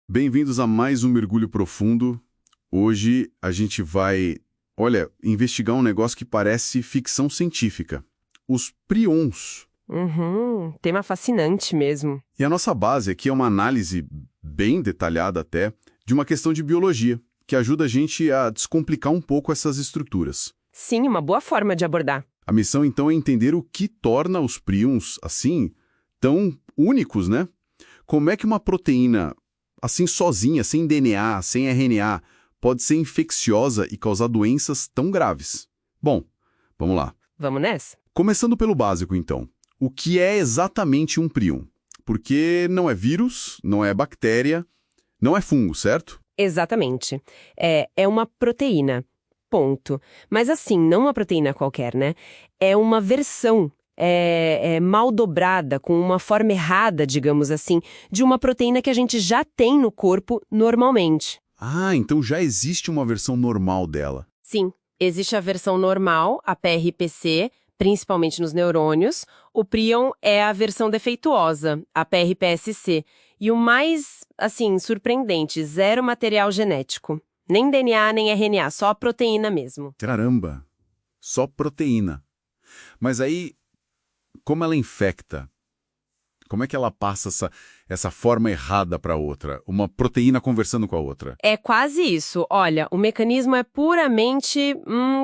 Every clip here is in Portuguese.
Bem-vindos a mais um Mergulho Profundo. Hoje a gente vai, investigar um negócio que parece ficção científica. Os prions. Tema fascinante mesmo. E a nossa base aqui é uma análise bem detalhada até de uma questão de biologia, que ajuda a gente a descomplicar um pouco essas estruturas. Sim, uma boa forma de abordar. A missão, então, é entender o que torna os prions, assim, tão únicos, né? Como é que uma proteína, assim sozinha, sem DNA, sem RNA, pode ser infecciosa e causar doenças tão graves? Bom, vamos lá. Vamos nessa? Começando pelo básico, então. O que é exatamente um prion? Porque não é vírus, não é bactéria, não é fungo, certo? Exatamente. É uma proteína. Ponto. Mas assim, não uma proteína qualquer, né? É uma versão mal dobrada, com uma forma errada, digamos assim, de uma proteína que a gente já tem no corpo normalmente. Ah, então já existe uma versão normal dela. Sim, existe a versão normal, a PRPC, principalmente nos neurônios. O prion é a versão defeituosa, a PRPSC. E o mais, surpreendente, zero material genético. Nem DNA, nem RNA, só a proteína mesmo. Caramba, só proteína. Mas aí, como ela infecta? Como é que ela passa essa forma errada para outra? Uma proteína conversando com a outra? É quase isso. Olha, o mecanismo é puramente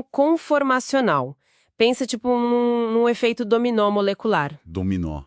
conformacional. Pensa num efeito dominó molecular. Dominó.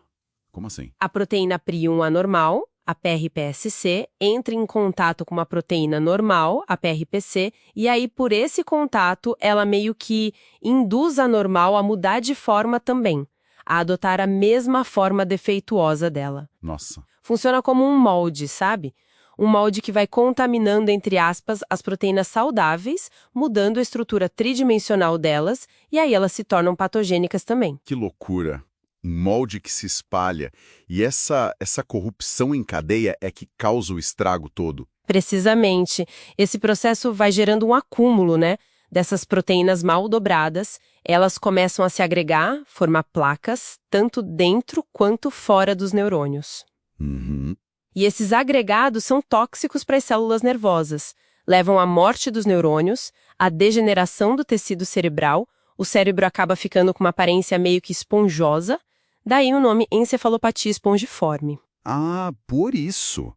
Como assim? A proteína prion anormal, a PRPSC, entra em contato com uma proteína normal, a PRPC, e aí por esse contato ela meio que induz a normal a mudar de forma também, a adotar a mesma forma defeituosa dela. Nossa. Funciona como um molde, sabe? Um molde que vai contaminando, entre aspas, as proteínas saudáveis, mudando a estrutura tridimensional delas, e aí elas se tornam patogênicas também. Que loucura. Um molde que se espalha. E essa corrupção em cadeia é que causa o estrago todo. Precisamente. Esse processo vai gerando um acúmulo, né? Dessas proteínas mal dobradas. Elas começam a se agregar, formar placas, tanto dentro quanto fora dos neurônios. Uhum. E esses agregados são tóxicos para as células nervosas. Levam à morte dos neurônios, à degeneração do tecido cerebral. O cérebro acaba ficando com uma aparência meio que esponjosa. Daí o nome encefalopatia espongiforme. Ah, por isso.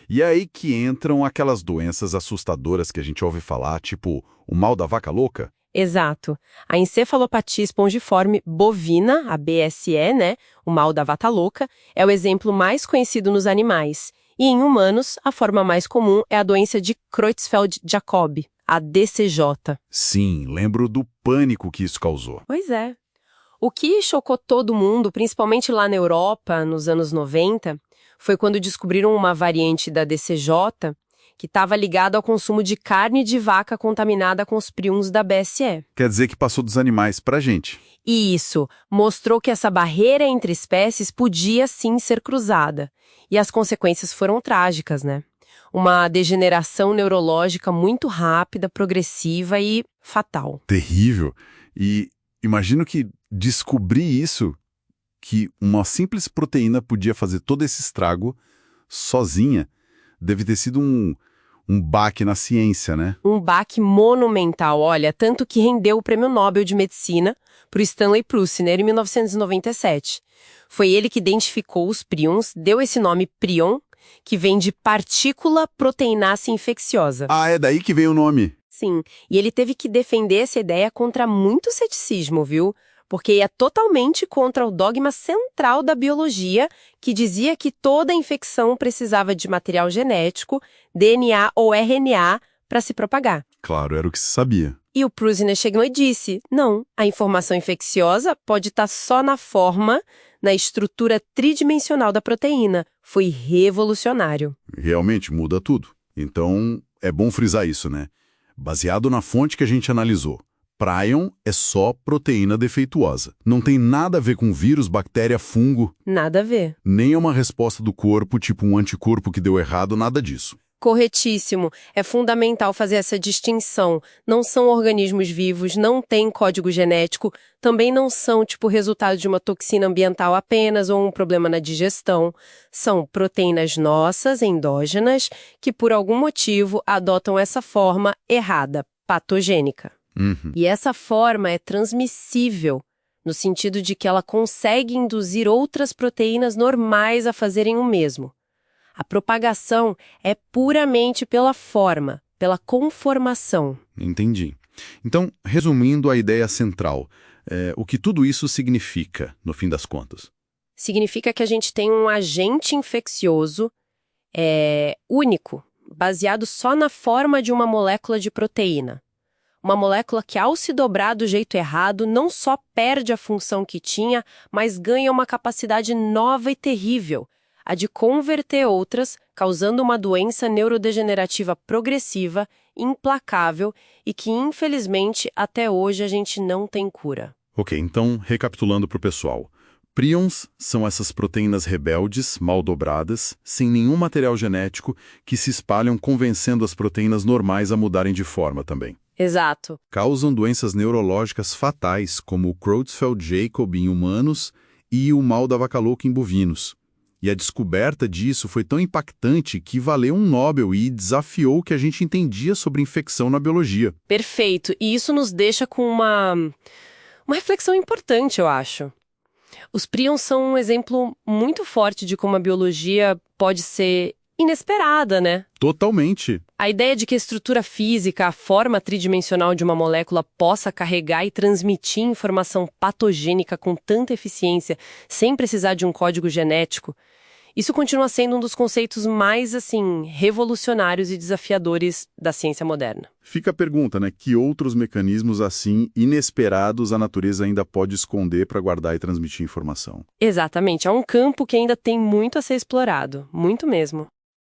E aí que entram aquelas doenças assustadoras que a gente ouve falar, tipo o mal da vaca louca? Exato. A encefalopatia espongiforme bovina, a BSE, né, o mal da vaca louca, é o exemplo mais conhecido nos animais. E em humanos, a forma mais comum é a doença de Creutzfeldt-Jakob, a DCJ. Sim, lembro do pânico que isso causou. Pois é. O que chocou todo mundo, principalmente lá na Europa, nos anos 90, foi quando descobriram uma variante da DCJ que estava ligada ao consumo de carne de vaca contaminada com os prions da BSE. Quer dizer que passou dos animais pra gente. E isso mostrou que essa barreira entre espécies podia sim ser cruzada. E as consequências foram trágicas, né? Uma degeneração neurológica muito rápida, progressiva e fatal. Terrível. E imagino que descobrir isso, que uma simples proteína podia fazer todo esse estrago sozinha, deve ter sido um baque na ciência, né? Um baque monumental, olha, tanto que rendeu o Prêmio Nobel de Medicina para o Stanley Prusiner em 1997. Foi ele que identificou os prions, deu esse nome prion, que vem de partícula proteinácea infecciosa. Ah, é daí que veio o nome. Sim, e ele teve que defender essa ideia contra muito ceticismo, viu? Porque ia totalmente contra o dogma central da biologia, que dizia que toda infecção precisava de material genético, DNA ou RNA, para se propagar. Claro, era o que se sabia. E o Prusiner chegou e disse, não, a informação infecciosa pode estar só na forma, na estrutura tridimensional da proteína. Foi revolucionário. Realmente muda tudo. Então, é bom frisar isso, né? Baseado na fonte que a gente analisou. Prion é só proteína defeituosa. Não tem nada a ver com vírus, bactéria, fungo. Nada a ver. Nem é uma resposta do corpo, tipo um anticorpo que deu errado, nada disso. Corretíssimo. É fundamental fazer essa distinção. Não são organismos vivos, não têm código genético, também não são, tipo, resultado de uma toxina ambiental apenas ou um problema na digestão. São proteínas nossas, endógenas, que por algum motivo adotam essa forma errada, patogênica. E essa forma é transmissível, no sentido de que ela consegue induzir outras proteínas normais a fazerem o mesmo. A propagação é puramente pela forma, pela conformação. Entendi. Então, resumindo a ideia central, o que tudo isso significa, no fim das contas? Significa que a gente tem um agente infeccioso único, baseado só na forma de uma molécula de proteína. Uma molécula que, ao se dobrar do jeito errado, não só perde a função que tinha, mas ganha uma capacidade nova e terrível, a de converter outras, causando uma doença neurodegenerativa progressiva, implacável e que, infelizmente, até hoje a gente não tem cura. Ok, então, recapitulando para o pessoal. Prions são essas proteínas rebeldes, mal dobradas, sem nenhum material genético, que se espalham convencendo as proteínas normais a mudarem de forma também. Exato. Causam doenças neurológicas fatais, como o Creutzfeldt-Jakob em humanos e o mal da vaca louca em bovinos. E a descoberta disso foi tão impactante que valeu um Nobel e desafiou o que a gente entendia sobre infecção na biologia. Perfeito. E isso nos deixa com uma reflexão importante, eu acho. Os prions são um exemplo muito forte de como a biologia pode ser inesperada, né? Totalmente. A ideia de que a estrutura física, a forma tridimensional de uma molécula possa carregar e transmitir informação patogênica com tanta eficiência, sem precisar de um código genético, isso continua sendo um dos conceitos mais, revolucionários e desafiadores da ciência moderna. Fica a pergunta, né? Que outros mecanismos assim, inesperados, a natureza ainda pode esconder para guardar e transmitir informação? Exatamente. É um campo que ainda tem muito a ser explorado. Muito mesmo.